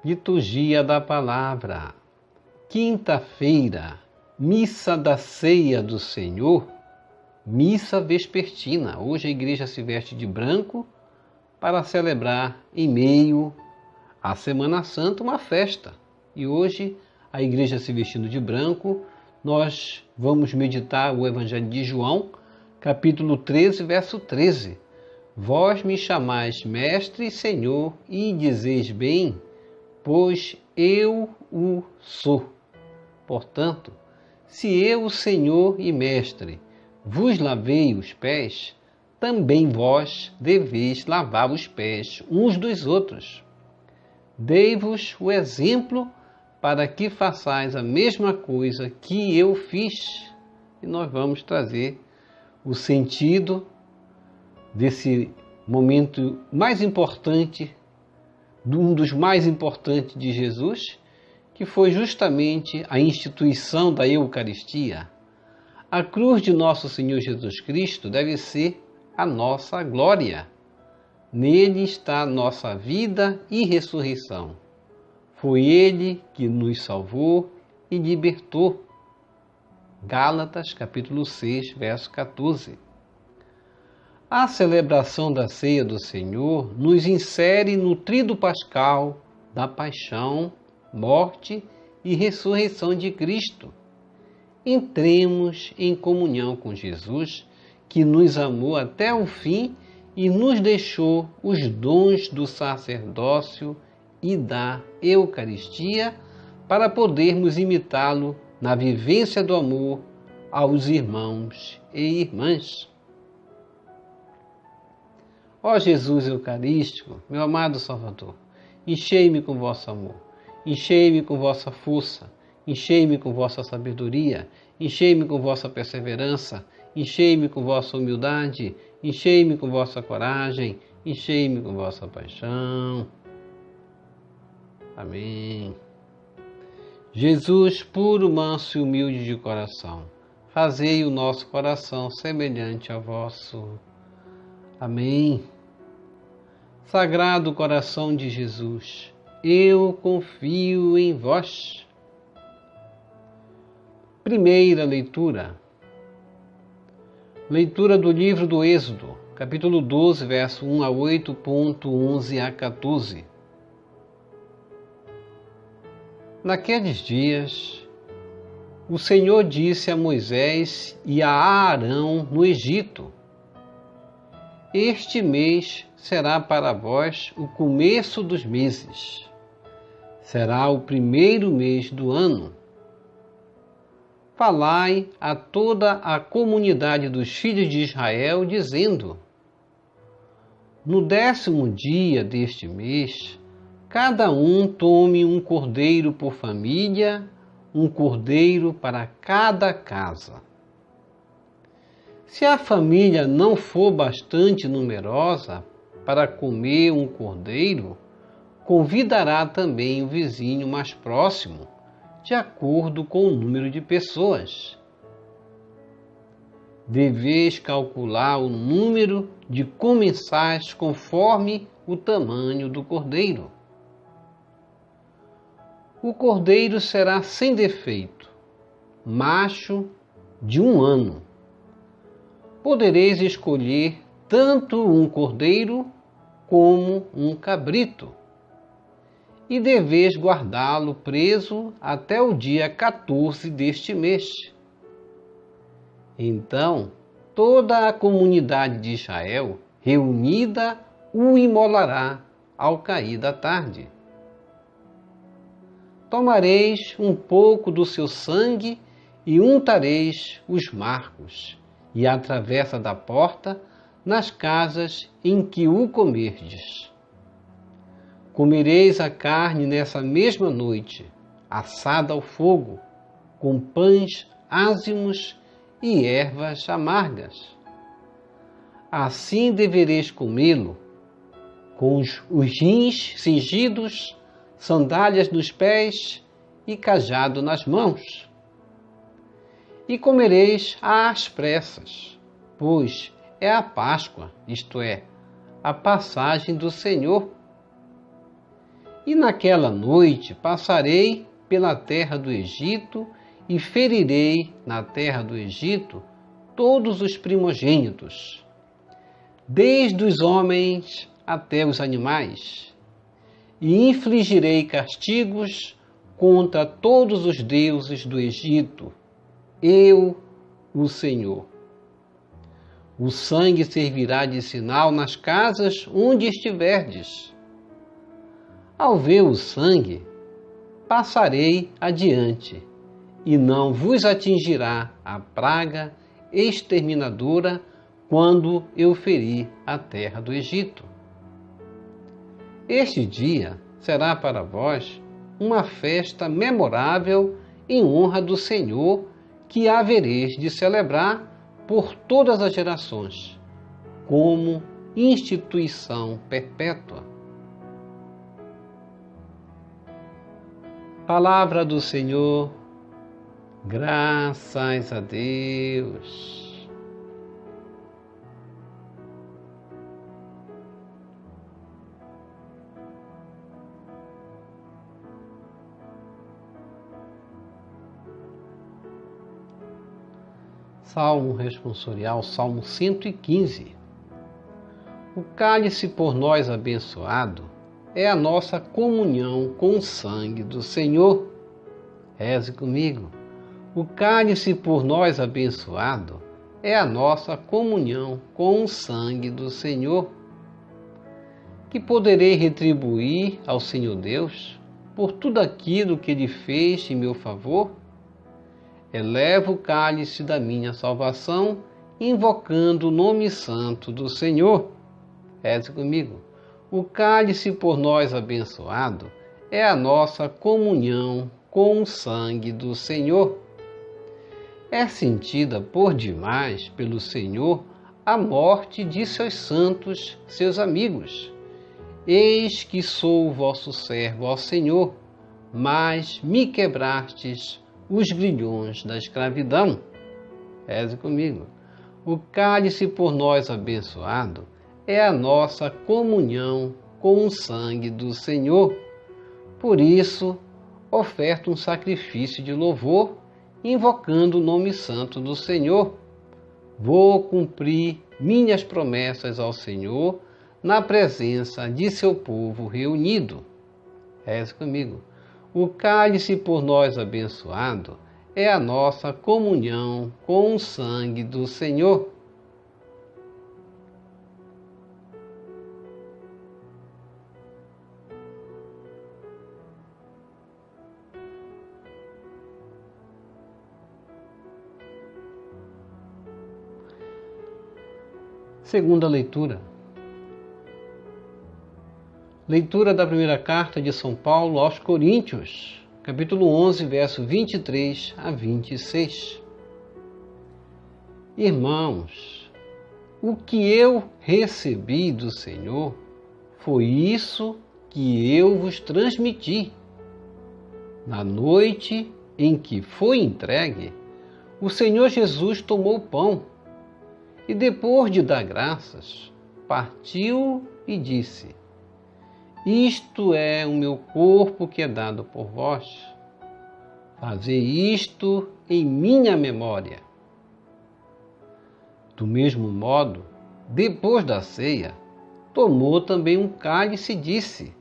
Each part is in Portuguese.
Liturgia da Palavra, quinta-feira, Missa da Ceia do Senhor, Missa Vespertina. Hoje a igreja se veste de branco para celebrar em meio à Semana Santa uma festa. E hoje a igreja se vestindo de branco, nós vamos meditar o Evangelho de João, capítulo 13, verso 13. Vós me chamais Mestre e Senhor e dizeis bem, pois eu o sou. Portanto, se eu, Senhor e Mestre, vos lavei os pés, também vós deveis lavar os pés uns dos outros. Dei-vos o exemplo para que façais a mesma coisa que eu fiz. E nós vamos trazer o sentido desse momento mais importante, um dos mais importantes de Jesus, que foi justamente a instituição da Eucaristia. A cruz de nosso Senhor Jesus Cristo deve ser a nossa glória. Nele está a nossa vida e ressurreição. Foi Ele que nos salvou e libertou. Gálatas, capítulo 6, verso 14. A celebração da Ceia do Senhor nos insere no tríduo pascal da paixão, morte e ressurreição de Cristo. Entremos em comunhão com Jesus, que nos amou até o fim e nos deixou os dons do sacerdócio e da Eucaristia para podermos imitá-lo na vivência do amor aos irmãos e irmãs. Ó Jesus Eucarístico, meu amado Salvador, enchei-me com vosso amor, enchei-me com vossa força, enchei-me com vossa sabedoria, enchei-me com vossa perseverança, enchei-me com vossa humildade, enchei-me com vossa coragem, enchei-me com vossa paixão. Amém. Jesus, puro, manso e humilde de coração, fazei o nosso coração semelhante ao vosso. Amém. Sagrado coração de Jesus, eu confio em vós. Primeira leitura. Leitura do livro do Êxodo, capítulo 12, verso 1 a 8, ponto 11 a 14. Naqueles dias, o Senhor disse a Moisés e a Arão no Egito: Este mês será para vós o começo dos meses. Será o primeiro mês do ano. Falai a toda a comunidade dos filhos de Israel, dizendo: No 10º dia deste mês, cada um tome um cordeiro por família, um cordeiro para cada casa. Se a família não for bastante numerosa para comer um cordeiro, convidará também o vizinho mais próximo, de acordo com o número de pessoas. Deveis calcular o número de comensais conforme o tamanho do cordeiro. O cordeiro será sem defeito, macho de 1 ano. Podereis escolher tanto um cordeiro como um cabrito, e deveis guardá-lo preso até o dia 14 deste mês. Então, toda a comunidade de Israel, reunida, o imolará ao cair da tarde. Tomareis um pouco do seu sangue e untareis os marcos e a travessa da porta nas casas em que o comerdes. Comereis a carne nessa mesma noite, assada ao fogo, com pães ázimos e ervas amargas. Assim devereis comê-lo, com os rins cingidos, sandálias nos pés e cajado nas mãos. E comereis às pressas, pois é a Páscoa, isto é, a passagem do Senhor. E naquela noite passarei pela terra do Egito e ferirei na terra do Egito todos os primogênitos, desde os homens até os animais, e infligirei castigos contra todos os deuses do Egito, eu, o Senhor. O sangue servirá de sinal nas casas onde estiverdes. Ao ver o sangue, passarei adiante, e não vos atingirá a praga exterminadora quando eu ferir a terra do Egito. Este dia será para vós uma festa memorável em honra do Senhor, que havereis de celebrar por todas as gerações, como instituição perpétua. Palavra do Senhor, graças a Deus. Salmo responsorial, Salmo 115. O cálice por nós abençoado é a nossa comunhão com o sangue do Senhor. Reze comigo. O cálice por nós abençoado é a nossa comunhão com o sangue do Senhor. Que poderei retribuir ao Senhor Deus por tudo aquilo que Ele fez em meu favor? Elevo o cálice da minha salvação, invocando o nome santo do Senhor. Reze comigo. O cálice por nós abençoado é a nossa comunhão com o sangue do Senhor. É sentida por demais pelo Senhor a morte de seus santos, seus amigos. Eis que sou o vosso servo, ó Senhor, mas me quebrastes os grilhões da escravidão. Reze comigo. O cálice por nós abençoado é a nossa comunhão com o sangue do Senhor. Por isso, oferto um sacrifício de louvor, invocando o nome santo do Senhor. Vou cumprir minhas promessas ao Senhor na presença de seu povo reunido. Reze comigo. O cálice por nós abençoado é a nossa comunhão com o sangue do Senhor. Segunda leitura. Leitura da primeira carta de São Paulo aos Coríntios, capítulo 11, verso 23 a 26. Irmãos, o que eu recebi do Senhor foi isso que eu vos transmiti. Na noite em que foi entregue, o Senhor Jesus tomou o pão e, depois de dar graças, partiu e disse: Isto é o meu corpo que é dado por vós. Fazei isto em minha memória. Do mesmo modo, depois da ceia, tomou também um cálice e disse: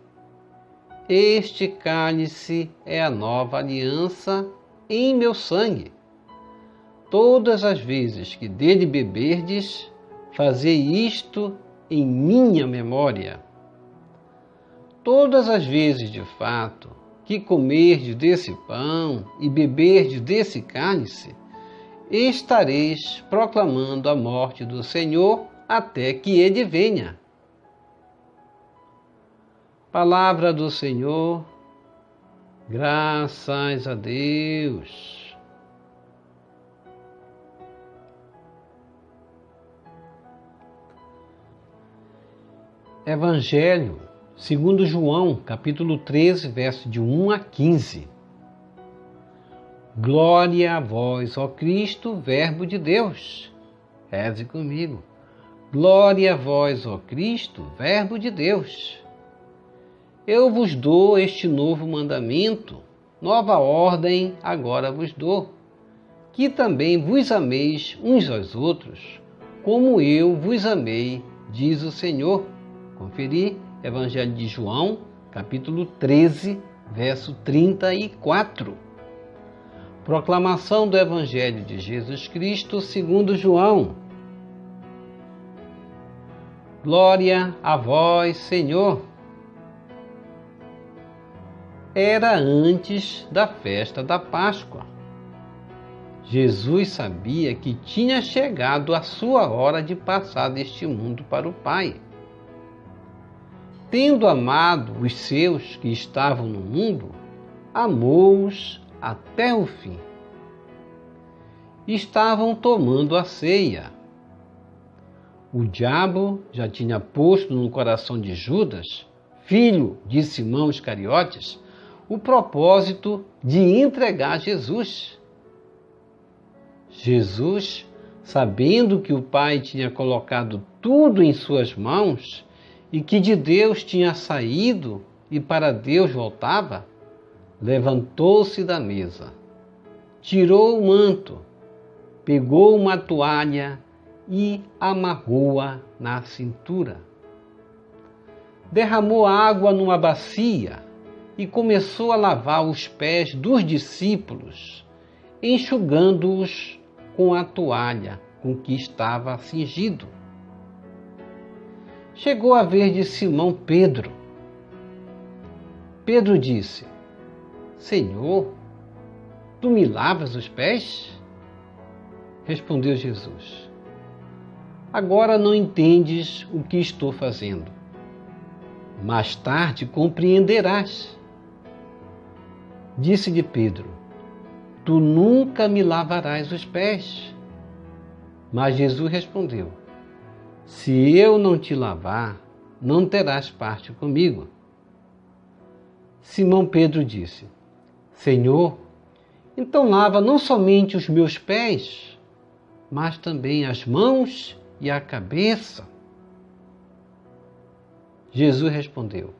Este cálice é a nova aliança em meu sangue. Todas as vezes que dele beberdes, fazei isto em minha memória. Todas as vezes, de fato, que comerdes desse pão e beberdes desse cálice, estareis proclamando a morte do Senhor até que ele venha. Palavra do Senhor, graças a Deus. Evangelho segundo João, capítulo 13, verso de 1 a 15. Glória a vós, ó Cristo, Verbo de Deus. Reze comigo. Glória a vós, ó Cristo, Verbo de Deus. Eu vos dou este novo mandamento, nova ordem agora vos dou, que também vos ameis uns aos outros, como eu vos amei, diz o Senhor. Conferi Evangelho de João, capítulo 13, verso 34. Proclamação do Evangelho de Jesus Cristo segundo João. Glória a vós, Senhor. Era antes da festa da Páscoa. Jesus sabia que tinha chegado a sua hora de passar deste mundo para o Pai. Tendo amado os seus que estavam no mundo, amou-os até o fim. Estavam tomando a ceia. O diabo já tinha posto no coração de Judas, filho de Simão Iscariotes, o propósito de entregar Jesus. Jesus, sabendo que o Pai tinha colocado tudo em suas mãos e que de Deus tinha saído e para Deus voltava, levantou-se da mesa, tirou o manto, pegou uma toalha e amarrou-a na cintura. Derramou água numa bacia e começou a lavar os pés dos discípulos, enxugando-os com a toalha com que estava cingido. Chegou a vez de Simão Pedro. Pedro disse: Senhor, tu me lavas os pés? Respondeu Jesus: Agora não entendes o que estou fazendo. Mais tarde compreenderás. Disse-lhe Pedro: Tu nunca me lavarás os pés. Mas Jesus respondeu: Se eu não te lavar, não terás parte comigo. Simão Pedro disse: Senhor, então lava não somente os meus pés, mas também as mãos e a cabeça. Jesus respondeu: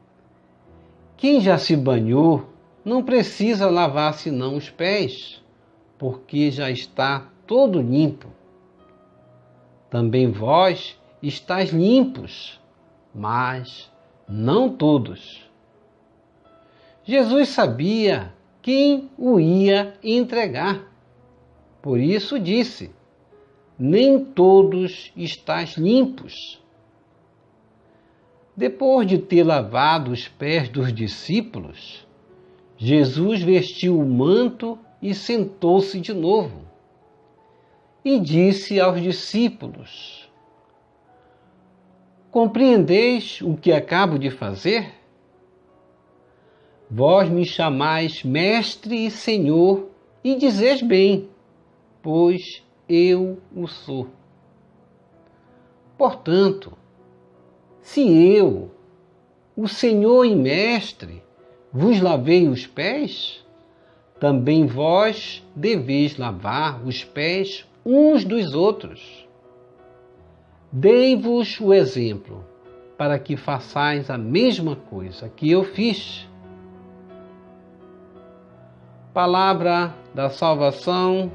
Quem já se banhou não precisa lavar senão os pés, porque já está todo limpo. Também vós estáis limpos, mas não todos. Jesus sabia quem o ia entregar. Por isso disse: Nem todos estáis limpos. Depois de ter lavado os pés dos discípulos, Jesus vestiu o manto e sentou-se de novo. E disse aos discípulos: Compreendeis o que acabo de fazer? Vós me chamais Mestre e Senhor, e dizeis bem, pois eu o sou. Portanto, se eu, o Senhor e Mestre, vos lavei os pés, também vós deveis lavar os pés uns dos outros. Dei-vos o exemplo, para que façais a mesma coisa que eu fiz. Palavra da salvação,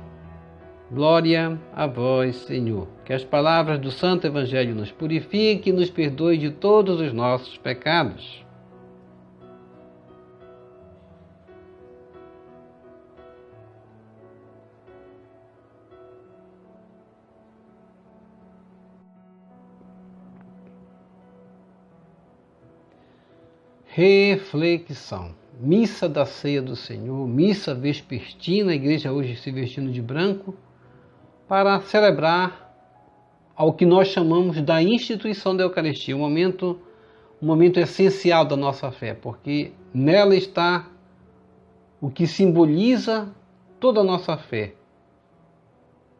glória a vós, Senhor. Que as palavras do Santo Evangelho nos purifiquem e nos perdoe de todos os nossos pecados. Reflexão. Missa da Ceia do Senhor, missa vespertina, a igreja hoje se vestindo de branco, para celebrar ao que nós chamamos da instituição da Eucaristia, um momento essencial da nossa fé, porque nela está o que simboliza toda a nossa fé.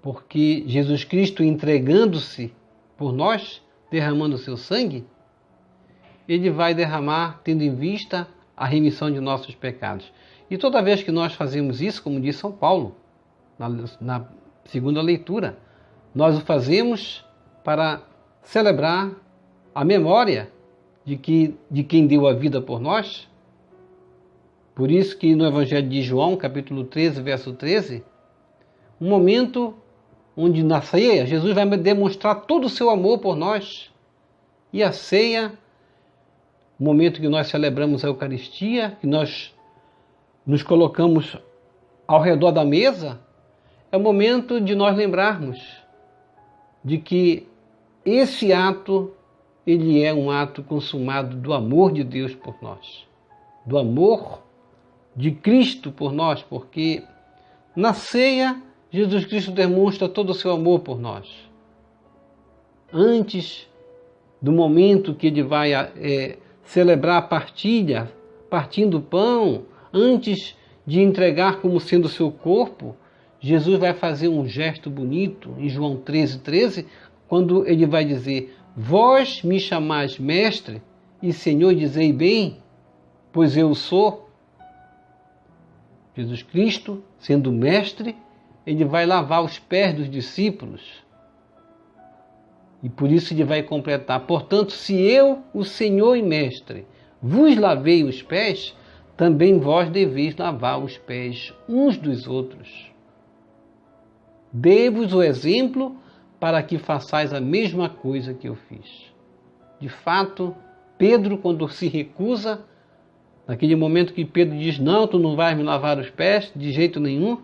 Porque Jesus Cristo, entregando-se por nós, derramando o seu sangue, ele vai derramar, tendo em vista a remissão de nossos pecados. E toda vez que nós fazemos isso, como diz São Paulo, na segunda leitura, nós o fazemos para celebrar a memória de quem deu a vida por nós. Por isso que no Evangelho de João, capítulo 13, verso 13, um momento onde na ceia Jesus vai demonstrar todo o seu amor por nós. E a ceia, o momento que nós celebramos a Eucaristia, que nós nos colocamos ao redor da mesa, é o momento de nós lembrarmos de que esse ato, ele é um ato consumado do amor de Deus por nós, do amor de Cristo por nós, porque na ceia Jesus Cristo demonstra todo o seu amor por nós. Antes do momento que ele vai celebrar a partilha, partindo o pão, antes de entregar como sendo o seu corpo, Jesus vai fazer um gesto bonito em João 13, quando ele vai dizer: vós me chamais mestre e Senhor, dizei bem, pois eu sou. Jesus Cristo, sendo mestre, ele vai lavar os pés dos discípulos. E por isso ele vai completar: portanto, se eu, o Senhor e mestre, vos lavei os pés, também vós deveis lavar os pés uns dos outros. Dei-vos o exemplo para que façais a mesma coisa que eu fiz. De fato, Pedro, quando se recusa, naquele momento que Pedro diz: não, tu não vais me lavar os pés de jeito nenhum,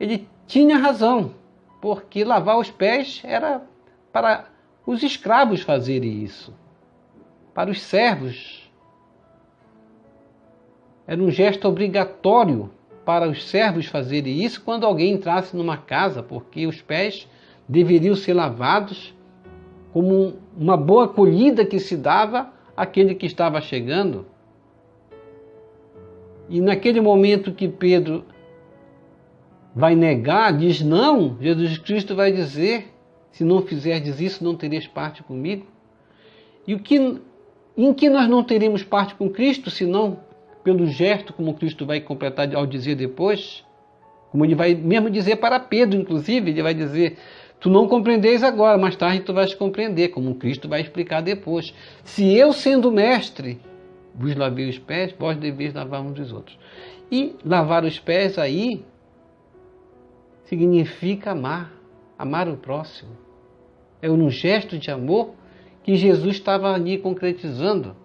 ele tinha razão, porque lavar os pés era para os escravos fazerem isso, para os servos. Era um gesto obrigatório para os servos fazerem isso quando alguém entrasse numa casa, porque os pés deveriam ser lavados como uma boa acolhida que se dava àquele que estava chegando. E naquele momento que Pedro vai negar, diz não, Jesus Cristo vai dizer: se não fizerdes isso, não tereis parte comigo. E em que nós não teremos parte com Cristo, senão pelo gesto, como Cristo vai completar ao dizer depois, como ele vai mesmo dizer para Pedro, inclusive, ele vai dizer: tu não compreendeis agora, mais tarde tu vais compreender, como Cristo vai explicar depois. Se eu, sendo mestre, vos lavei os pés, vós deveis lavar uns dos outros. E lavar os pés aí significa amar o próximo. É um gesto de amor que Jesus estava ali concretizando.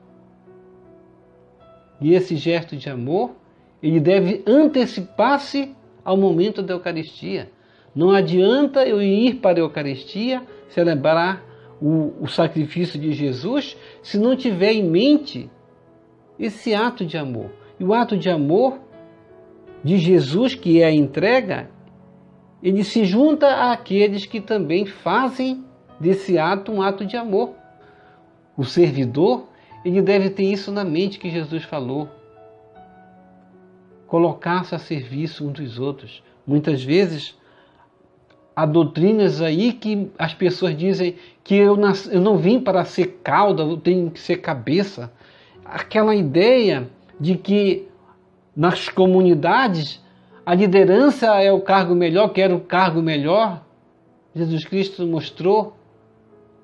E esse gesto de amor, ele deve antecipar-se ao momento da Eucaristia. Não adianta eu ir para a Eucaristia, celebrar o sacrifício de Jesus, se não tiver em mente esse ato de amor. E o ato de amor de Jesus, que é a entrega, ele se junta àqueles que também fazem desse ato um ato de amor. O servidor, ele deve ter isso na mente que Jesus falou. Colocar-se a serviço uns dos outros. Muitas vezes, há doutrinas aí que as pessoas dizem que eu não vim para ser cauda, eu tenho que ser cabeça. Aquela ideia de que nas comunidades a liderança é o cargo melhor, quero o cargo melhor. Jesus Cristo mostrou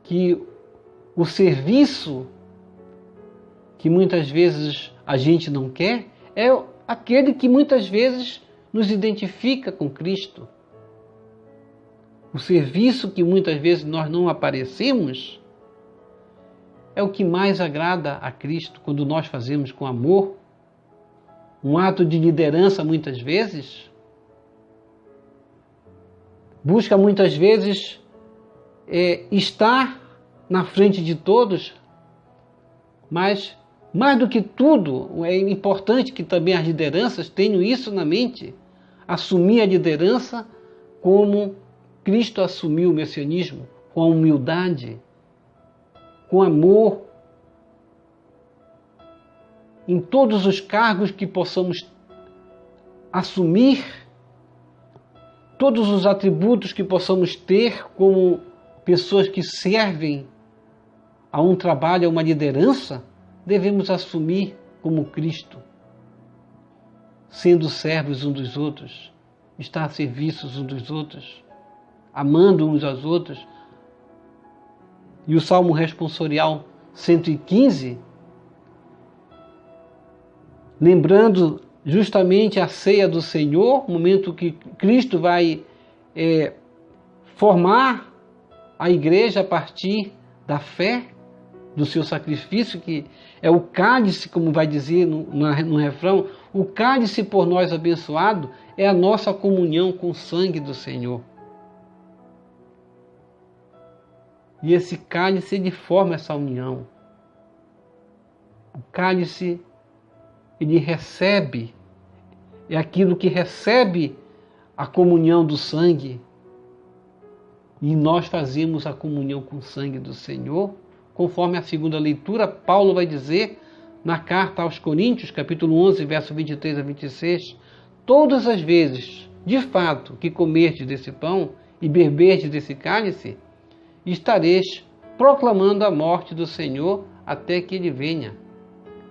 que o serviço que muitas vezes a gente não quer é aquele que muitas vezes nos identifica com Cristo. O serviço que muitas vezes nós não aparecemos é o que mais agrada a Cristo quando nós fazemos com amor. Um ato de liderança, muitas vezes, busca muitas vezes estar na frente de todos, mas mais do que tudo, é importante que também as lideranças tenham isso na mente, assumir a liderança como Cristo assumiu o messianismo, com a humildade, com amor, em todos os cargos que possamos assumir, todos os atributos que possamos ter como pessoas que servem a um trabalho, a uma liderança, devemos assumir como Cristo, sendo servos uns dos outros, estar a serviço uns dos outros, amando uns aos outros. E o Salmo responsorial 115, lembrando justamente a ceia do Senhor, o momento que Cristo vai formar a igreja a partir da fé, do seu sacrifício, que é o cálice, como vai dizer no refrão, o cálice por nós abençoado é a nossa comunhão com o sangue do Senhor. E esse cálice, ele forma essa união. O cálice, ele recebe, é aquilo que recebe a comunhão do sangue. E nós fazemos a comunhão com o sangue do Senhor, conforme a segunda leitura, Paulo vai dizer na carta aos Coríntios, capítulo 11, verso 23 a 26, todas as vezes, de fato, que comerdes desse pão e beberdes desse cálice, estareis proclamando a morte do Senhor até que ele venha.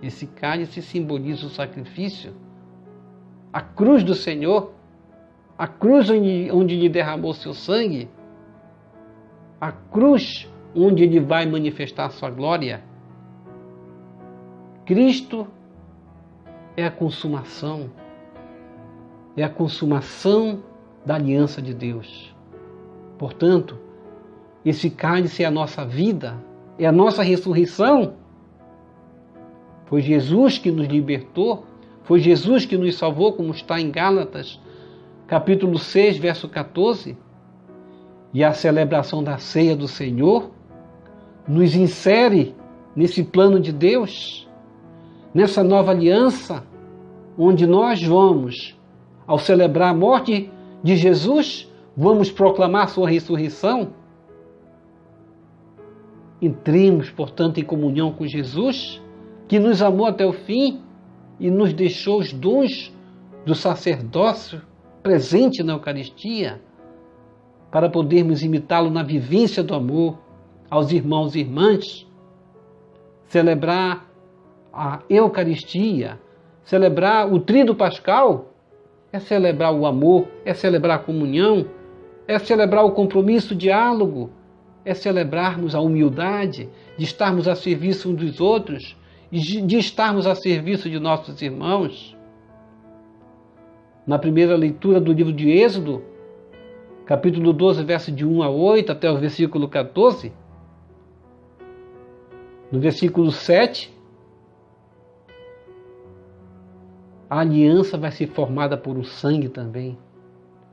Esse cálice simboliza o sacrifício, a cruz do Senhor, a cruz onde ele derramou seu sangue, a cruz onde ele vai manifestar a sua glória. Cristo é a consumação da aliança de Deus. Portanto, esse cálice é a nossa vida, é a nossa ressurreição. Foi Jesus que nos libertou, foi Jesus que nos salvou, como está em Gálatas, capítulo 6, verso 14. E a celebração da ceia do Senhor nos insere nesse plano de Deus, nessa nova aliança, onde nós vamos, ao celebrar a morte de Jesus, vamos proclamar sua ressurreição. Entremos, portanto, em comunhão com Jesus, que nos amou até o fim e nos deixou os dons do sacerdócio presente na Eucaristia, para podermos imitá-lo na vivência do amor aos irmãos e irmãs. Celebrar a Eucaristia, celebrar o Tríduo Pascal, é celebrar o amor, é celebrar a comunhão, é celebrar o compromisso, o diálogo, é celebrarmos a humildade, de estarmos a serviço uns dos outros, de estarmos a serviço de nossos irmãos. Na primeira leitura do livro de Êxodo, capítulo 12, verso de 1 a 8, até o versículo 14, no versículo 7, a aliança vai ser formada por um sangue também,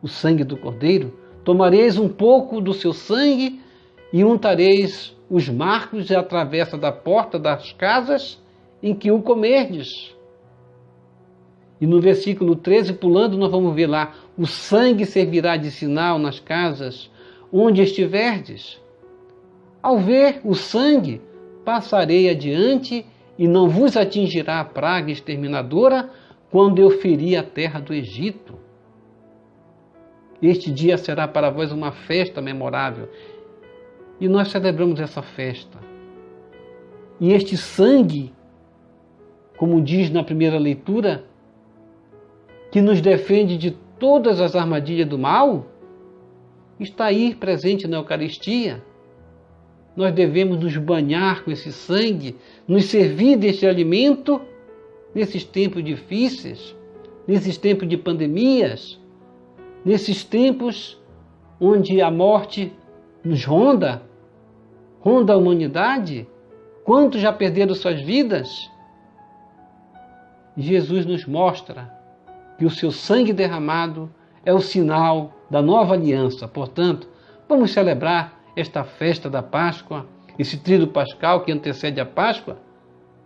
o sangue do Cordeiro. Tomareis um pouco do seu sangue e untareis os marcos e a travessa da porta das casas em que o comerdes. E no versículo 13, pulando, nós vamos ver lá, o sangue servirá de sinal nas casas onde estiverdes. Ao ver o sangue, passarei adiante e não vos atingirá a praga exterminadora quando eu ferir a terra do Egito. Este dia será para vós uma festa memorável. E nós celebramos essa festa. E este sangue, como diz na primeira leitura, que nos defende de todas as armadilhas do mal, está aí presente na Eucaristia. Nós devemos nos banhar com esse sangue, nos servir deste alimento nesses tempos difíceis, nesses tempos de pandemias, nesses tempos onde a morte nos ronda a humanidade. Quantos já perderam suas vidas? Jesus nos mostra que o seu sangue derramado é o sinal da nova aliança. Portanto, vamos celebrar esta festa da Páscoa, esse tríduo pascal que antecede a Páscoa,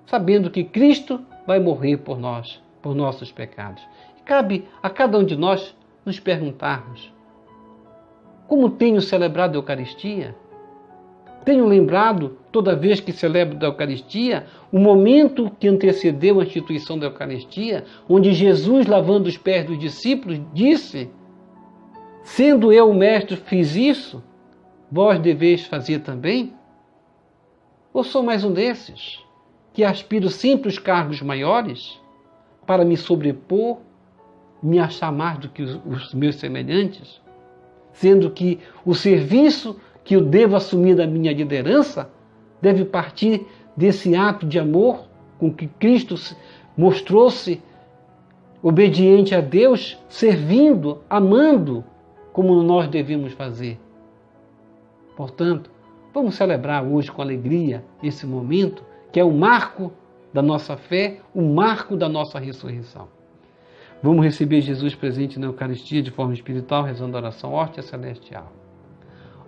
sabendo que Cristo vai morrer por nós, por nossos pecados. E cabe a cada um de nós nos perguntarmos: como tenho celebrado a Eucaristia? Tenho lembrado, toda vez que celebro da Eucaristia, o momento que antecedeu a instituição da Eucaristia, onde Jesus, lavando os pés dos discípulos, disse: sendo eu o mestre, fiz isso, vós deveis fazer também? Ou sou mais um desses, que aspiro sempre os cargos maiores, para me sobrepor, me achar mais do que os meus semelhantes, sendo que o serviço que eu devo assumir da minha liderança deve partir desse ato de amor com que Cristo mostrou-se obediente a Deus, servindo, amando, como nós devemos fazer. Portanto, vamos celebrar hoje com alegria esse momento, que é o marco da nossa fé, o marco da nossa ressurreição. Vamos receber Jesus presente na Eucaristia de forma espiritual, rezando a oração Hóstia Celestial.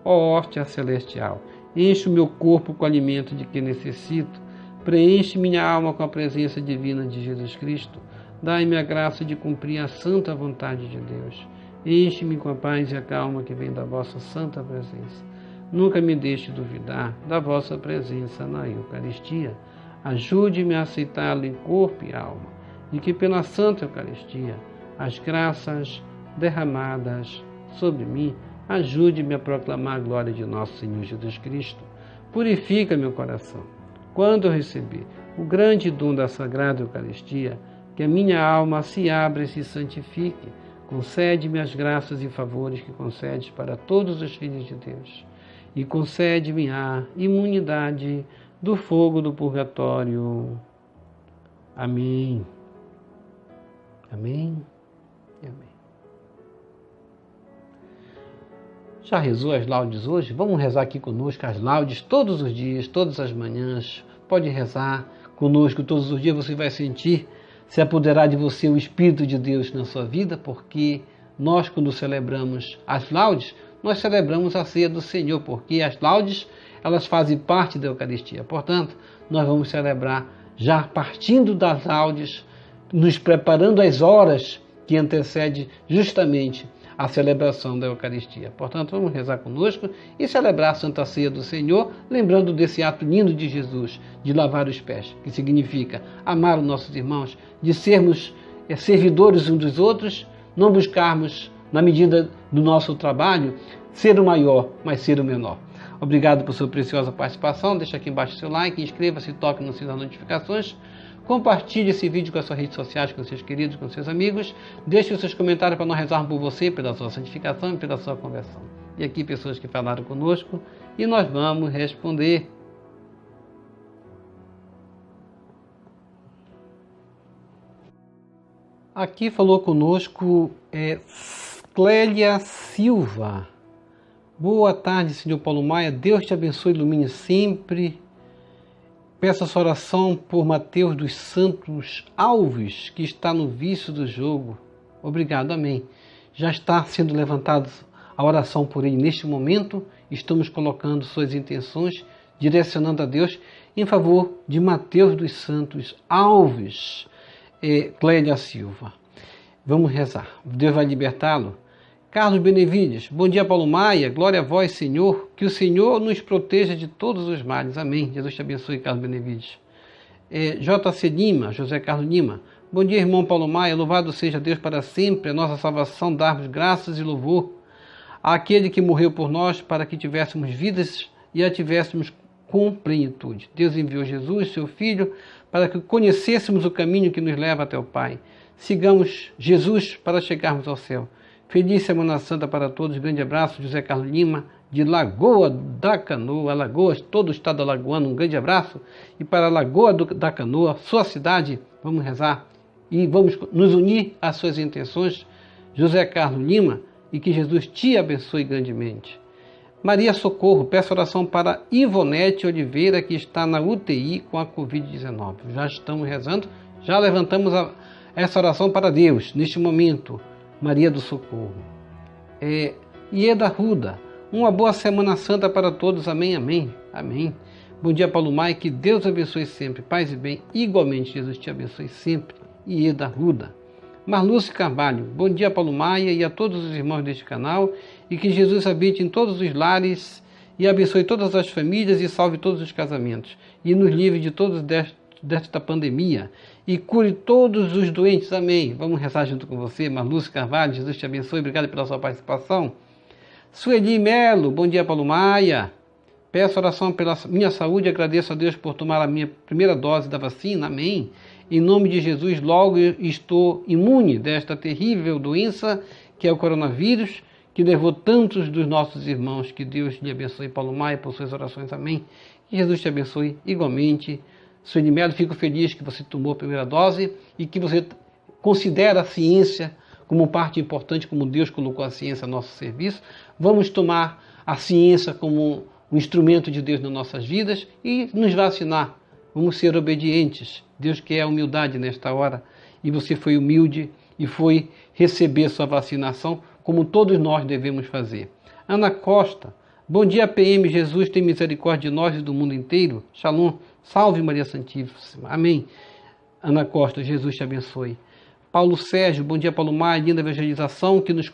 Ó Hóstia Celestial, enche o meu corpo com o alimento de que necessito, preenche minha alma com a presença divina de Jesus Cristo, dai-me a graça de cumprir a santa vontade de Deus, enche-me com a paz e a calma que vem da vossa santa presença. Nunca me deixe duvidar da vossa presença na Eucaristia. Ajude-me a aceitá-lo em corpo e alma, e que pela Santa Eucaristia, as graças derramadas sobre mim, ajude-me a proclamar a glória de nosso Senhor Jesus Cristo. Purifica meu coração. Quando eu receber o grande dom da Sagrada Eucaristia, que a minha alma se abra e se santifique, concede-me as graças e favores que concedes para todos os filhos de Deus, e concede-me a imunidade do fogo do purgatório. Amém. Amém e amém. Já rezou as laudes hoje? Vamos rezar aqui conosco as laudes todos os dias, todas as manhãs. Pode rezar conosco todos os dias, você vai sentir se apoderar de você o Espírito de Deus na sua vida, porque nós, quando celebramos as laudes, nós celebramos a ceia do Senhor, porque as laudes, elas fazem parte da Eucaristia. Portanto, nós vamos celebrar já partindo das laudes, nos preparando as horas que antecedem justamente a celebração da Eucaristia. Portanto, vamos rezar conosco e celebrar a Santa Ceia do Senhor, lembrando desse ato lindo de Jesus, de lavar os pés, que significa amar os nossos irmãos, de sermos servidores uns dos outros, não buscarmos, na medida do nosso trabalho, ser o maior, mas ser o menor. Obrigado por sua preciosa participação. Deixa aqui embaixo o seu like, inscreva-se, toque no sininho das notificações. Compartilhe esse vídeo com as suas redes sociais, com seus queridos, com seus amigos. Deixe os seus comentários para nós rezarmos por você, pela sua santificação e pela sua conversão. E aqui pessoas que falaram conosco e nós vamos responder. Aqui falou conosco Clélia Silva. Boa tarde, senhor Paulo Maia. Deus te abençoe e ilumine sempre. Peço a sua oração por Mateus dos Santos Alves, que está no vício do jogo. Obrigado, amém. Já está sendo levantada a oração por ele neste momento. Estamos colocando suas intenções, direcionando a Deus em favor de Mateus dos Santos Alves, Clélia Silva. Vamos rezar. Deus vai libertá-lo. Carlos Benevides, bom dia Paulo Maia, glória a vós Senhor, que o Senhor nos proteja de todos os males, amém. Jesus te abençoe, Carlos Benevides. J.C. Lima, José Carlos Lima, bom dia irmão Paulo Maia, louvado seja Deus para sempre, a nossa salvação, darmos graças e louvor àquele que morreu por nós para que tivéssemos vidas e a tivéssemos com plenitude. Deus enviou Jesus, seu Filho, para que conhecêssemos o caminho que nos leva até o Pai. Sigamos Jesus para chegarmos ao céu. Feliz Semana Santa para todos. Grande abraço, José Carlos Lima, de Lagoa da Canoa, Alagoas, todo o estado alagoano. Um grande abraço. E para Lagoa da Canoa, sua cidade, vamos rezar e vamos nos unir às suas intenções. José Carlos Lima, e que Jesus te abençoe grandemente. Maria Socorro, peço oração para Ivonete Oliveira, que está na UTI com a Covid-19. Já estamos rezando, já levantamos essa oração para Deus neste momento. Maria do Socorro. Ieda Ruda, uma boa Semana Santa para todos, amém, amém, amém. Bom dia Paulo Maia, que Deus abençoe sempre, paz e bem, igualmente Jesus te abençoe sempre. Ieda Ruda. Marluce Carvalho, bom dia Paulo Maia e a todos os irmãos deste canal, e que Jesus habite em todos os lares e abençoe todas as famílias e salve todos os casamentos, e nos livre de todos desta pandemia, e cure todos os doentes, amém. Vamos rezar junto com você, Marluce Carvalho, Jesus te abençoe, obrigado pela sua participação. Sueli Melo, bom dia Paulo Maia, peço oração pela minha saúde, agradeço a Deus por tomar a minha primeira dose da vacina, amém. Em nome de Jesus, logo estou imune desta terrível doença que é o coronavírus, que levou tantos dos nossos irmãos. Que Deus lhe abençoe, Paulo Maia, por suas orações, amém. Que Jesus te abençoe igualmente. Sueli Melo, fico feliz que você tomou a primeira dose e que você considera a ciência como parte importante, como Deus colocou a ciência a nosso serviço. Vamos tomar a ciência como um instrumento de Deus nas nossas vidas e nos vacinar. Vamos ser obedientes. Deus quer a humildade nesta hora. E você foi humilde e foi receber sua vacinação, como todos nós devemos fazer. Ana Costa, bom dia PM, Jesus tem misericórdia de nós e do mundo inteiro. Shalom, salve Maria Santíssima. Amém. Ana Costa, Jesus te abençoe. Paulo Sérgio, bom dia Paulo Maia, linda evangelização que nos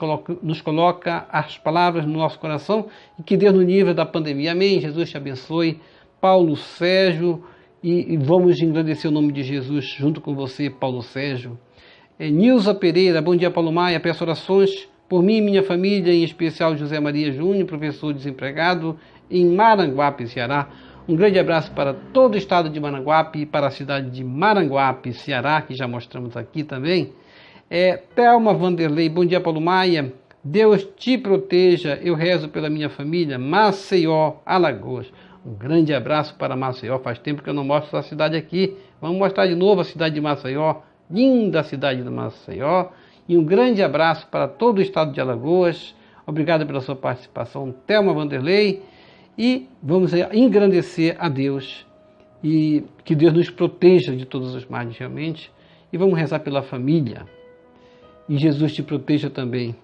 coloca as palavras no nosso coração e que Deus nos livre da pandemia. Amém, Jesus te abençoe. Paulo Sérgio, e vamos engrandecer o nome de Jesus junto com você, Paulo Sérgio. Nilza Pereira, bom dia Paulo Maia, peço orações por mim e minha família, em especial José Maria Júnior, professor desempregado em Maranguape, Ceará. Um grande abraço para todo o estado de Maranguape e para a cidade de Maranguape, Ceará, que já mostramos aqui também. Thelma Vanderlei, bom dia Paulo Maia, Deus te proteja, eu rezo pela minha família, Maceió, Alagoas. Um grande abraço para Maceió, faz tempo que eu não mostro essa cidade aqui. Vamos mostrar de novo a cidade de Maceió, linda cidade de Maceió. E um grande abraço para todo o estado de Alagoas. Obrigado pela sua participação, Thelma Vanderlei. E vamos engrandecer a Deus e que Deus nos proteja de todos os males realmente. E vamos rezar pela família. E Jesus te proteja também.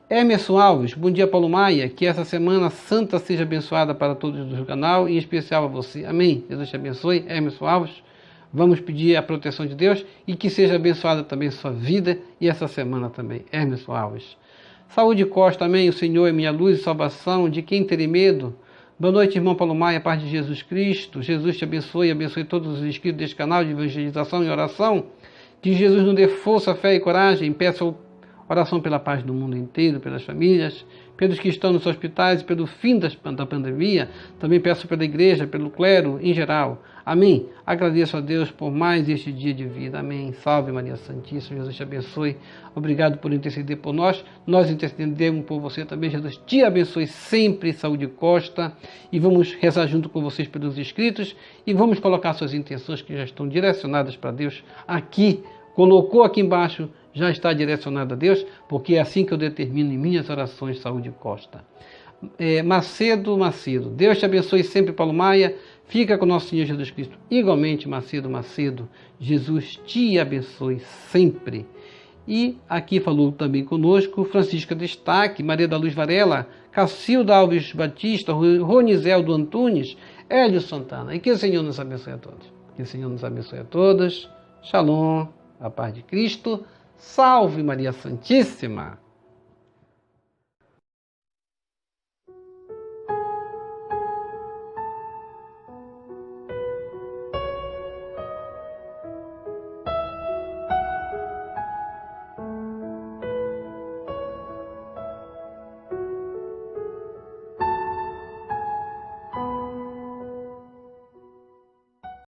Emerson Alves, bom dia Paulo Maia, que essa semana santa seja abençoada para todos do canal, em especial a você. Amém. Jesus te abençoe. Emerson Alves, vamos pedir a proteção de Deus e que seja abençoada também sua vida e essa semana também. Emerson Alves. Saúde Costa, amém. O Senhor é minha luz e salvação, de quem terei medo? Boa noite, irmão Paulo Maia, paz de Jesus Cristo. Jesus te abençoe e abençoe todos os inscritos deste canal de evangelização e oração. Que Jesus nos dê força, fé e coragem. Peço oração pela paz do mundo inteiro, pelas famílias, pelos que estão nos hospitais e pelo fim da pandemia. Também peço pela igreja, pelo clero em geral. Amém. Agradeço a Deus por mais este dia de vida. Amém. Salve Maria Santíssima. Jesus te abençoe. Obrigado por interceder por nós. Nós intercedemos por você também. Jesus te abençoe sempre. Saúde Costa. E vamos rezar junto com vocês pelos inscritos. E vamos colocar suas intenções que já estão direcionadas para Deus aqui. Colocou aqui embaixo, já está direcionado a Deus, porque é assim que eu determino em minhas orações, Saúde Costa. Macedo, Deus te abençoe sempre, Paulo Maia, fica com nosso Senhor Jesus Cristo. Igualmente, Macedo, Jesus te abençoe sempre. E aqui falou também conosco Francisca Destaque, Maria da Luz Varela, Cacilda Alves Batista, Ronizeldo Antunes, Hélio Santana. E que o Senhor nos abençoe a todos. Que o Senhor nos abençoe a todos. Shalom, a paz de Cristo. Salve Maria Santíssima!